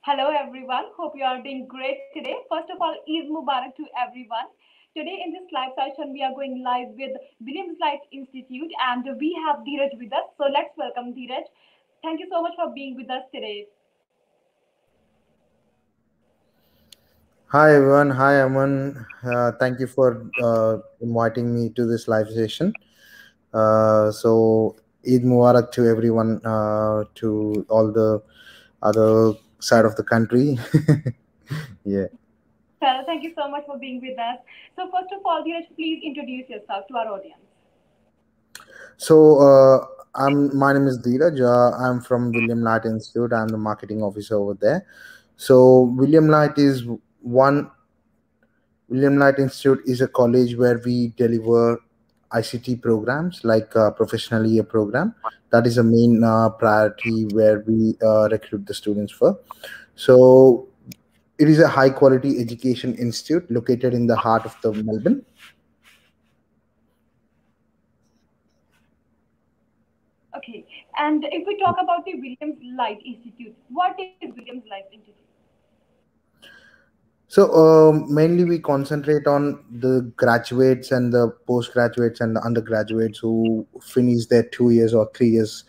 Hello everyone. Hope you are doing great today. First of all, Eid Mubarak to everyone. Today in this live session, we are going live with Williams Light Institute and we have Dheeraj with us. So let's welcome Dheeraj. Thank you so much for being with us today. Hi everyone. Hi Aman. Thank you for inviting me to this live session. So Eid Mubarak to everyone, to all the other side of the country. Yeah. Well, thank you so much for being with us. So first of all, Dheeraj, please introduce yourself to our audience. So my name is Dheeraj. I'm from William Light Institute. I'm the marketing officer over there. So one William Light Institute is a college where we deliver ICT programs like professional year program. That is a main priority where we recruit the students for. So it is a high quality education institute located in the heart of the Melbourne. Okay. And if we talk about the Williams Light Institute, what is Williams Light Institute? So mainly we concentrate on the graduates and the postgraduates and the undergraduates who finish their 2 years or 3 years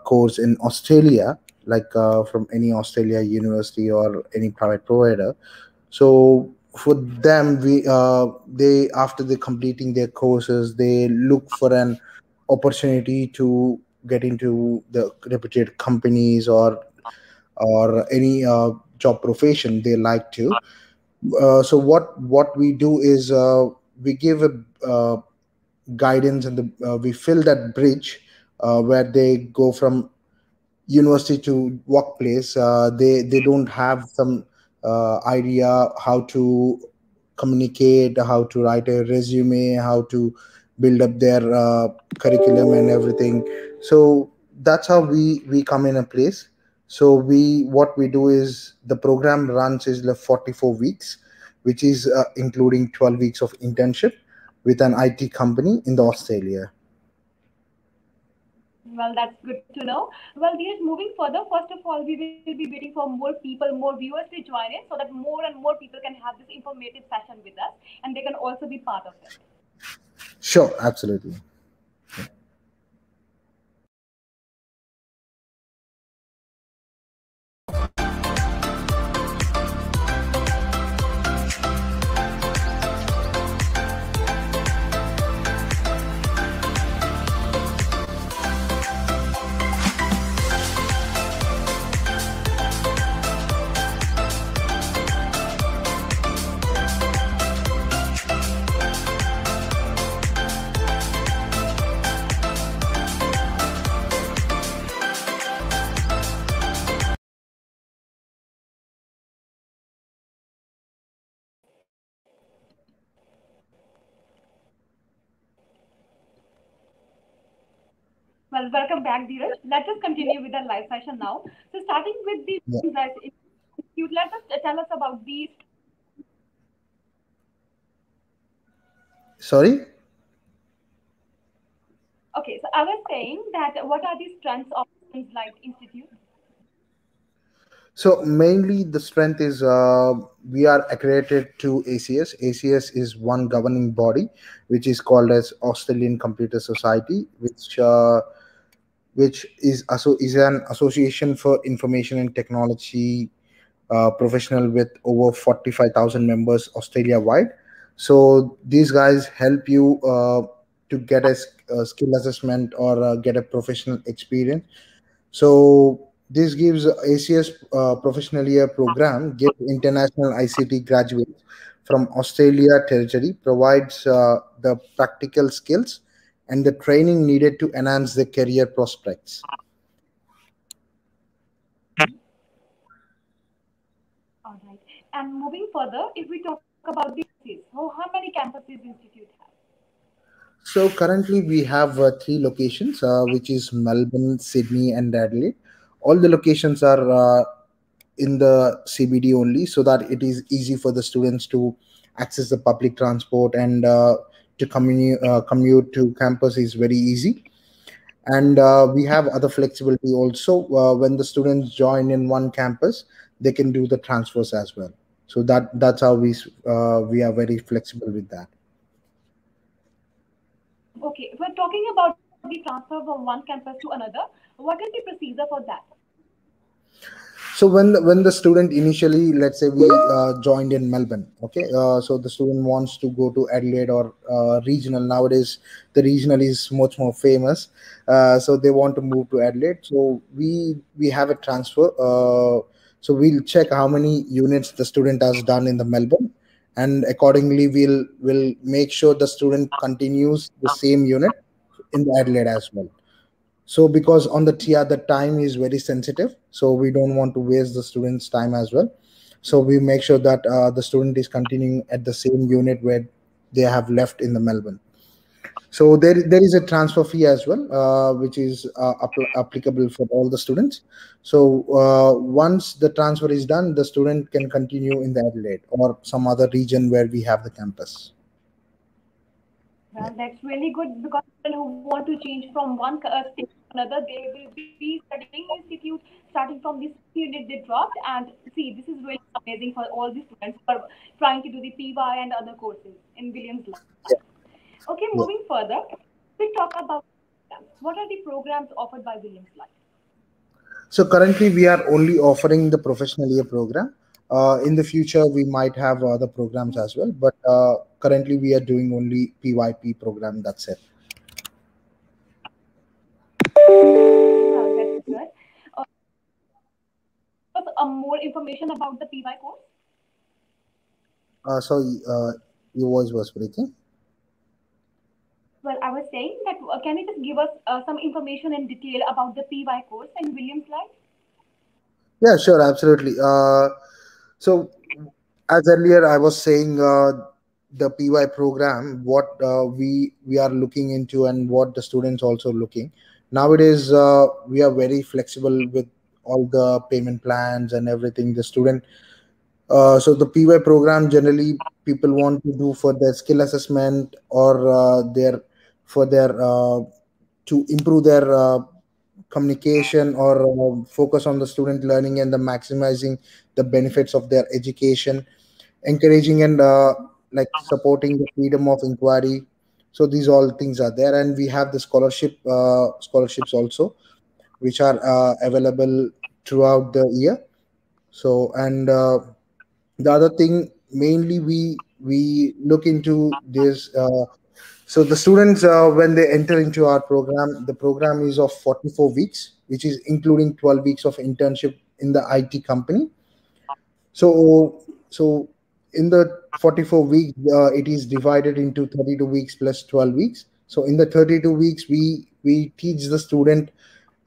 course in Australia, like from any Australia university or any private provider. So for them, we they after they completing their courses, they look for an opportunity to get into the reputed companies or any job profession they like to. So what we do is we give a guidance and we fill that bridge where they go from university to workplace. They don't have some idea how to communicate, how to write a resume, how to build up their curriculum and everything. So that's how we come in a place. So we what we do is the program runs is like 44 weeks, which is including 12 weeks of internship with an IT company in the Australia. Well, that's good to know. Well, Dheeraj, moving further, first of all, we will be waiting for more people, more viewers to join in so that more and more people can have this informative session with us and they can also be part of it. Sure, absolutely. Well, welcome back, Dheeraj. Let us continue with the live session now. So, starting with the Yeah. Williams Institute, let us tell us about these. Sorry. Okay, so I was saying that what are the strengths of Williams Light Institute? So mainly the strength is we are accredited to ACS. ACS is one governing body, which is called as Australian Computer Society, which is an association for information and technology professional with over 45,000 members Australia wide. So these guys help you to get a skill assessment or get a professional experience. So this gives ACS Professional Year program gives international ICT graduates from Australia territory, provides the practical skills and the training needed to enhance their career prospects. All right. And moving further, if we talk about the campuses, how many campuses Institute has? So currently we have three locations, which is Melbourne, Sydney, and Adelaide. All the locations are in the CBD only, so that it is easy for the students to access the public transport and to commute to campus is very easy. And we have other flexibility also. When the students join in one campus, they can do the transfers as well. So that's how we are very flexible with that. Okay, if we're talking about the transfer from one campus to another, what is the procedure for that? So when the student initially, let's say we joined in Melbourne, okay, so the student wants to go to Adelaide or regional. Nowadays the regional is much more famous, so they want to move to Adelaide. So we have a transfer, so we'll check how many units the student has done in the Melbourne, and accordingly we'll make sure the student continues the same unit in the Adelaide as well. So because on the TR the time is very sensitive, so we don't want to waste the students time as well. So we make sure that the student is continuing at the same unit where they have left in the Melbourne. So there is a transfer fee as well, which is applicable for all the students. So once the transfer is done, the student can continue in the Adelaide or some other region where we have the campus. Well, that's really good because people who want to change from one state to another, they will be studying institute starting from this unit they dropped. And see, this is really amazing for all the students who are trying to do the PY and other courses in Williams Life. Okay, moving Yeah. further, we talk about programs. What are the programs offered by Williams Life? So currently we are only offering the professional year program. In the future, we might have other programs as well, but currently we are doing only PYP program. That's it. Well, that's good. Give us more information about the PY course. Sorry, your voice was breaking. Well, I was saying that can you just give us some information in detail about the PY course in Williams Life? Yeah, sure, absolutely. So as earlier I was saying, the PY program, what we are looking into and what the students also looking nowadays. We are very flexible with all the payment plans and everything. The student, so the PY program generally people want to do for their skill assessment or their for their to improve their communication or focus on the student learning and the maximizing the benefits of their education, encouraging and like supporting the freedom of inquiry. So these all things are there, and we have the scholarships also, which are available throughout the year. So and the other thing mainly we look into this. So the students, when they enter into our program, the program is of 44 weeks, which is including 12 weeks of internship in the IT company. So in the 44 weeks, it is divided into 32 weeks plus 12 weeks. So in the 32 weeks, we teach the student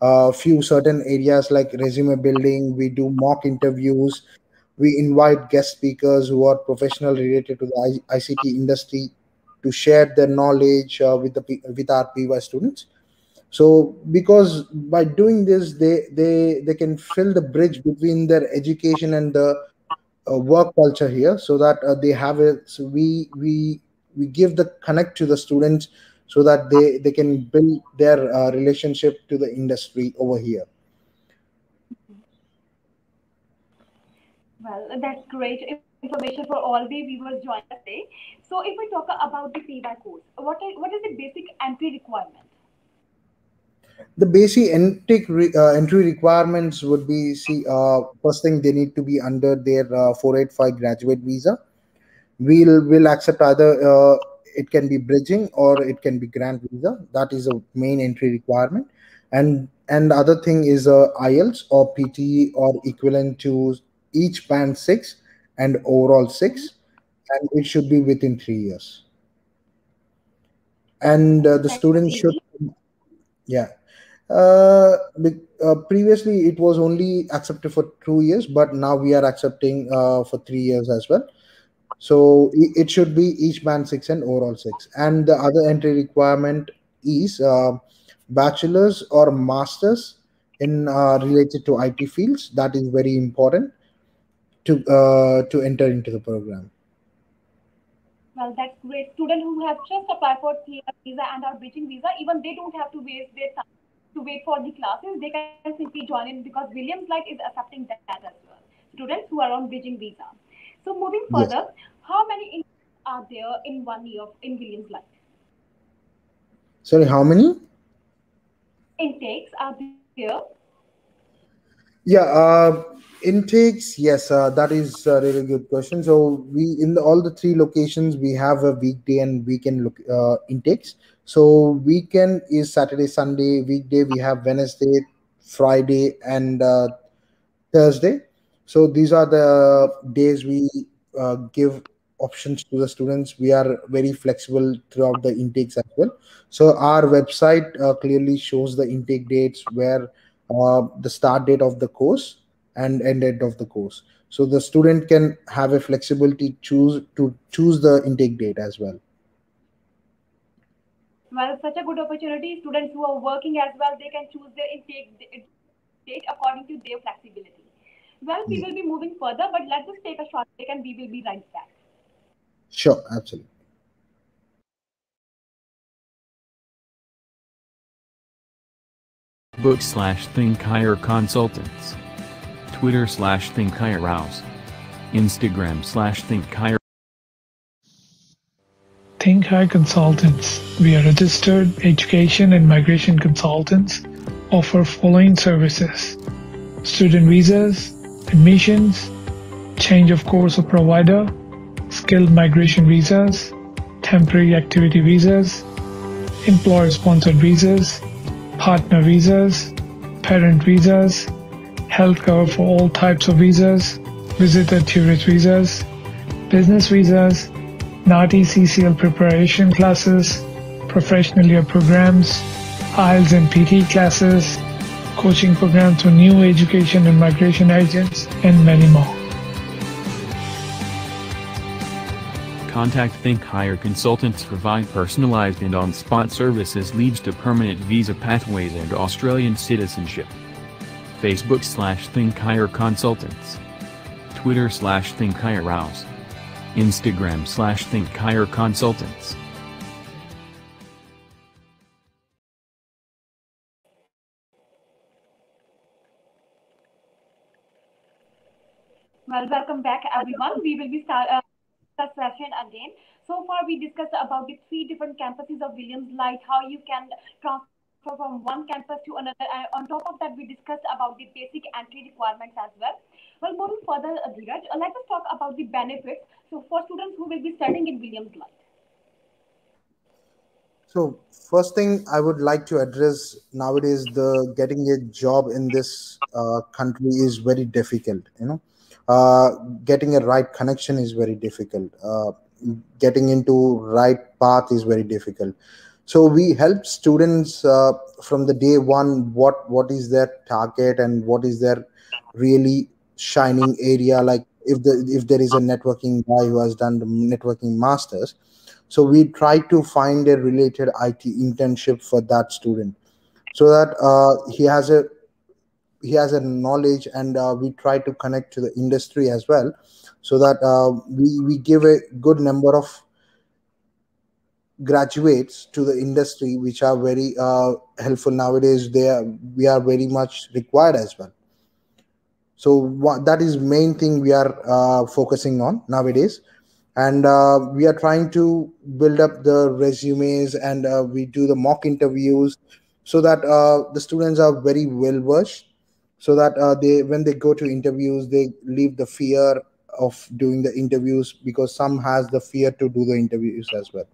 a few certain areas like resume building. We do mock interviews. We invite guest speakers who are professional related to the ICT industry to share their knowledge with our PY students. So because by doing this, they can fill the bridge between their education and the work culture here, so that they have it. So we give the connect to the students so that they can build their relationship to the industry over here. Well, that's great information for all the viewers joining us today. So, if we talk about the PY course, what is the basic entry requirement? The basic entry requirements would be, see, first thing, they need to be under their 485 graduate visa. Will accept either it can be bridging or it can be grant visa. That is a main entry requirement. And the other thing is IELTS or PTE or equivalent to each band 6 and overall Mhm. 6, and it should be within 3 years. And the That's student should, easy. yeah. Previously it was only accepted for 2 years, but now we are accepting for 3 years as well. So it should be each band 6 and overall 6. And the other entry requirement is bachelor's or master's in related to IT fields. That is very important to enter into the program. Well, that's great. Students who have just applied for PR visa and are bridging visa, even they don't have to waste their time. to wait for the classes, they can simply join in because Williams Light is accepting that as well. Students who are on bridging visa. So moving Yes. further, how many intakes are there in 1 year in Williams Light? Sorry, how many? Intakes are there. Yeah, intakes. Yes, that is a really good question. So we in all the three locations we have a weekday and weekend intakes. So weekend is Saturday, Sunday. Weekday we have Wednesday, Friday, and Thursday. So these are the days we give options to the students. We are very flexible throughout the intakes as well. So our website clearly shows the intake dates where the start date of the course and end date of the course. So the student can have a flexibility choose the intake date as well. Well, such a good opportunity. Students who are working as well, they can choose their date according to their flexibility. Well, we will be Yeah. moving further, but let's just take a short break and we will be right back. Sure, absolutely. Facebook/ThinkHigher Consultants, Twitter/ThinkHigherHouse, Instagram/ThinkHigher. Think High Consultants. We are registered education and migration consultants, offer following services: student visas, admissions, change of course or provider, skilled migration visas, temporary activity visas, employer sponsored visas, partner visas, parent visas, health cover for all types of visas, visitor tourist visas, business visas, NATI CCL preparation classes, professional year programs, IELTS and PT classes, coaching programs for new education and migration agents, and many more. Contact Think Higher Consultants provide personalized and on-spot services leads to permanent visa pathways and Australian citizenship. Facebook/Think Higher Consultants, Twitter/Think Higher House, Instagram/Think Higher Consultants. Well, welcome back, everyone. We will be the session again. So far, we discussed about the three different campuses of Williams Light, how you can transfer from one campus to another. On top of that, we discussed about the basic entry requirements as well. Well, moving further, Dheeraj, let us talk about the benefits. So, for students who will be studying in Williams Light. So first thing I would like to address nowadays, the getting a job in this country is very difficult. Uh, Getting a right connection is very difficult. Getting into right path is very difficult. So we help students from the day one. What is their target and what is their really shining area? Like if there is a networking guy who has done the networking masters, so we try to find a related IT internship for that student so that he has a knowledge, and we try to connect to the industry as well, so that we give a good number of graduates to the industry, which are very helpful nowadays. We are very much required as well. So that is main thing we are focusing on nowadays, and we are trying to build up the resumes, and we do the mock interviews so that the students are very well versed, so that they when they go to interviews they leave the fear of doing the interviews, because some has the fear to do the interviews as well.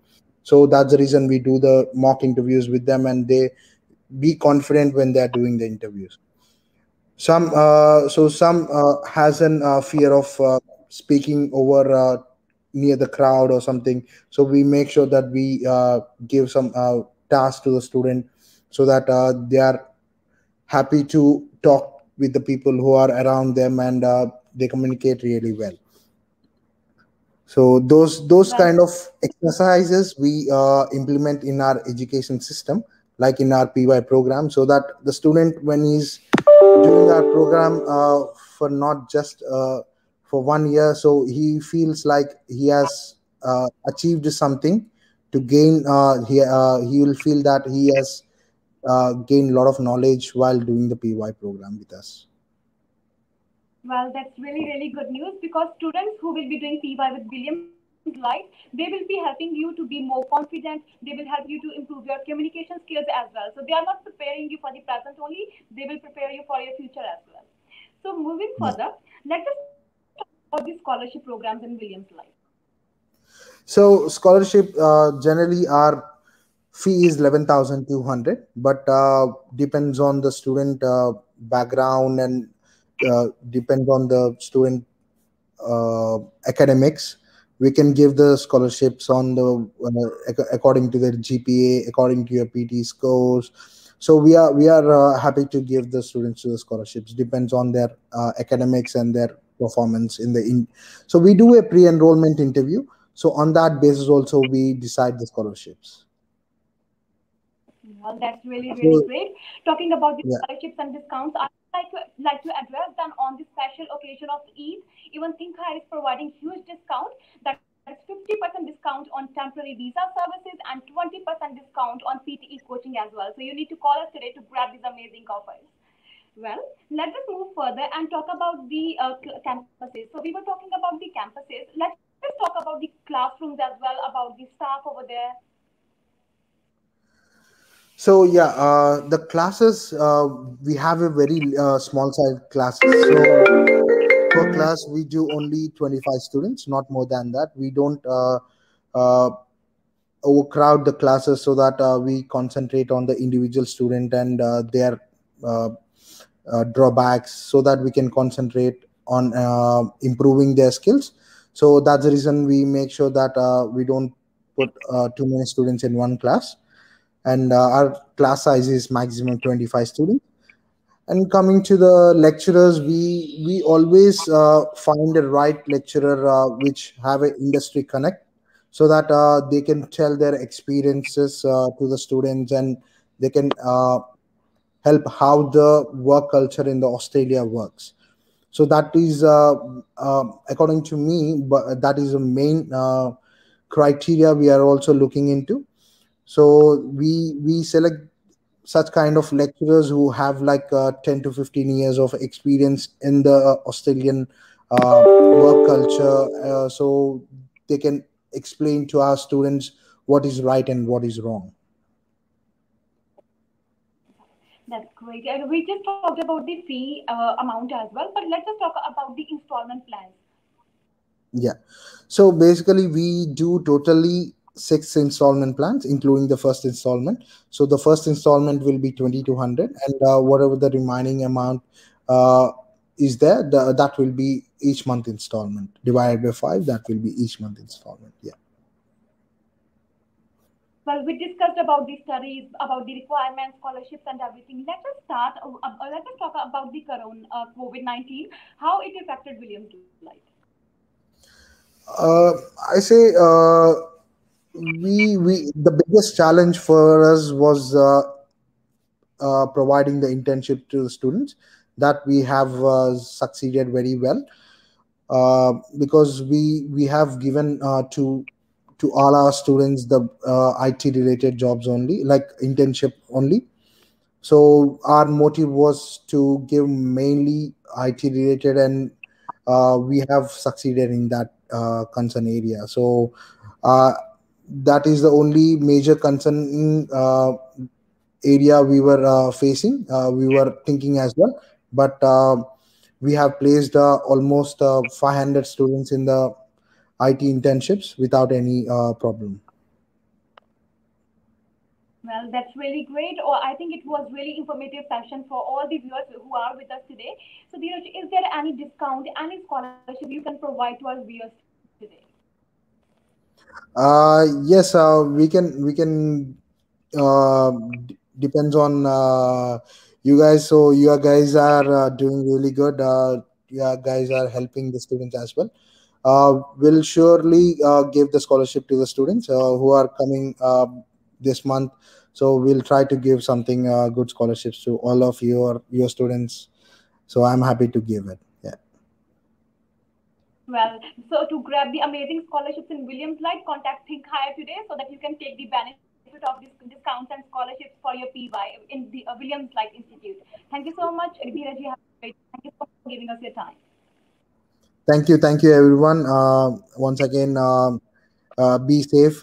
So that's the reason we do the mock interviews with them, and they be confident when they are doing the interviews. Some has an fear of speaking over near the crowd or something. So we make sure that we give some task to the student, so that they are happy to talk with the people who are around them, and they communicate really well. So those Well, kind of exercises we implement in our education system, like in our PY program, so that the student, when he's doing our program for not just for 1 year, so he feels like he has achieved something to gain. He will feel that he has gain a lot of knowledge while doing the PY program with us. Well, that's really, really good news because students who will be doing PY with Williams Light, they will be helping you to be more confident. They will help you to improve your communication skills as well. So they are not preparing you for the present only, they will prepare you for your future as well. So moving Yeah. further, let's just talk about the scholarship programs in Williams Light. So scholarship generally our fee is 11,200, but depends on the student background and depends on the student academics. We can give the scholarships on the according to their GPA, according to your PT scores. So we are happy to give the students to the scholarships. Depends on their academics and their performance in the in. So we do a pre-enrollment interview. So on that basis, also we decide the scholarships. Well, that's really, So really great. Talking about the yeah. scholarships and discounts, I would like to address them on the special occasion of Eid. Even Think Higher is providing huge discount. That is 50% discount on temporary visa services and 20% discount on PTE coaching as well. So you need to call us today to grab these amazing offers. Well, let us move further and talk about the campuses. So we were talking about the campuses. Let's talk about the classrooms as well, about the staff over there. So yeah, the classes we have a very small size classes. So per class we do only 25 students, not more than that. We don't uh, overcrowd the classes so that we concentrate on the individual student and their uh, drawbacks so that we can concentrate on improving their skills. So that's the reason we make sure that we don't put too many students in one class, and our class size is maximum 25 students. And coming to the lecturers, we always find the right lecturer which have an industry connect, so that they can tell their experiences to the students, and they can help how the work culture in the Australia works. So that is according to me, but that is the main criteria we are also looking into. So we select such kind of lecturers who have like 10 to 15 years of experience in the Australian work culture, so they can explain to our students what is right and what is wrong. That's great. And we just talked about the fee amount as well, but let's just talk about the installment plans. Yeah. So basically, we do totally six installment plans, including the first installment. So the first installment will be 2,200, and whatever the remaining amount uh, is there, that will be each month installment divided by five. That will be each month installment. Yeah. Well, we discussed about the studies, about the requirements, scholarships, and everything. Let us start. Let us talk about the COVID-19, how it affected Williams Light. Uh, I say we the biggest challenge for us was providing the internship to the students. That we have succeeded very well, because we have given to all our students the IT related jobs only, like internship only. So our motive was to give mainly IT related, and we have succeeded in that concern area. So uh, that is the only major concern area we were facing. We were thinking as well, but we have placed almost 500 students in the IT internships without any problem. Well, that's really great. Or I think it was really informative session for all the viewers who are with us today. So, Dheeraj, is there any discount, any scholarship you can provide to our viewers today? Yes, we can depends on you guys. So you guys are doing really good. You guys are helping the students as well. Will surely give the scholarship to the students who are coming this month. So we'll try to give something good scholarships to all of your students. So I'm happy to give it. Yeah. Well, so to grab the amazing scholarships in Williams Light, contact Think Higher today so that you can take the benefits of it. benefit of discounts and scholarships for your PY in the Williams Light Institute. Thank you so much, Dheeraj. Thank you so much for giving us your time. Thank you, everyone. Once again, be safe.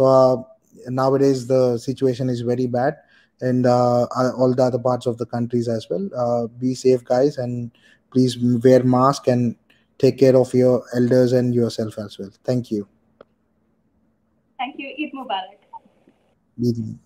Nowadays, the situation is very bad, and all the other parts of the countries as well. Be safe, guys, and please wear mask and take care of your elders and yourself as well. Thank you. Thank you. Eid Mubarak. Eid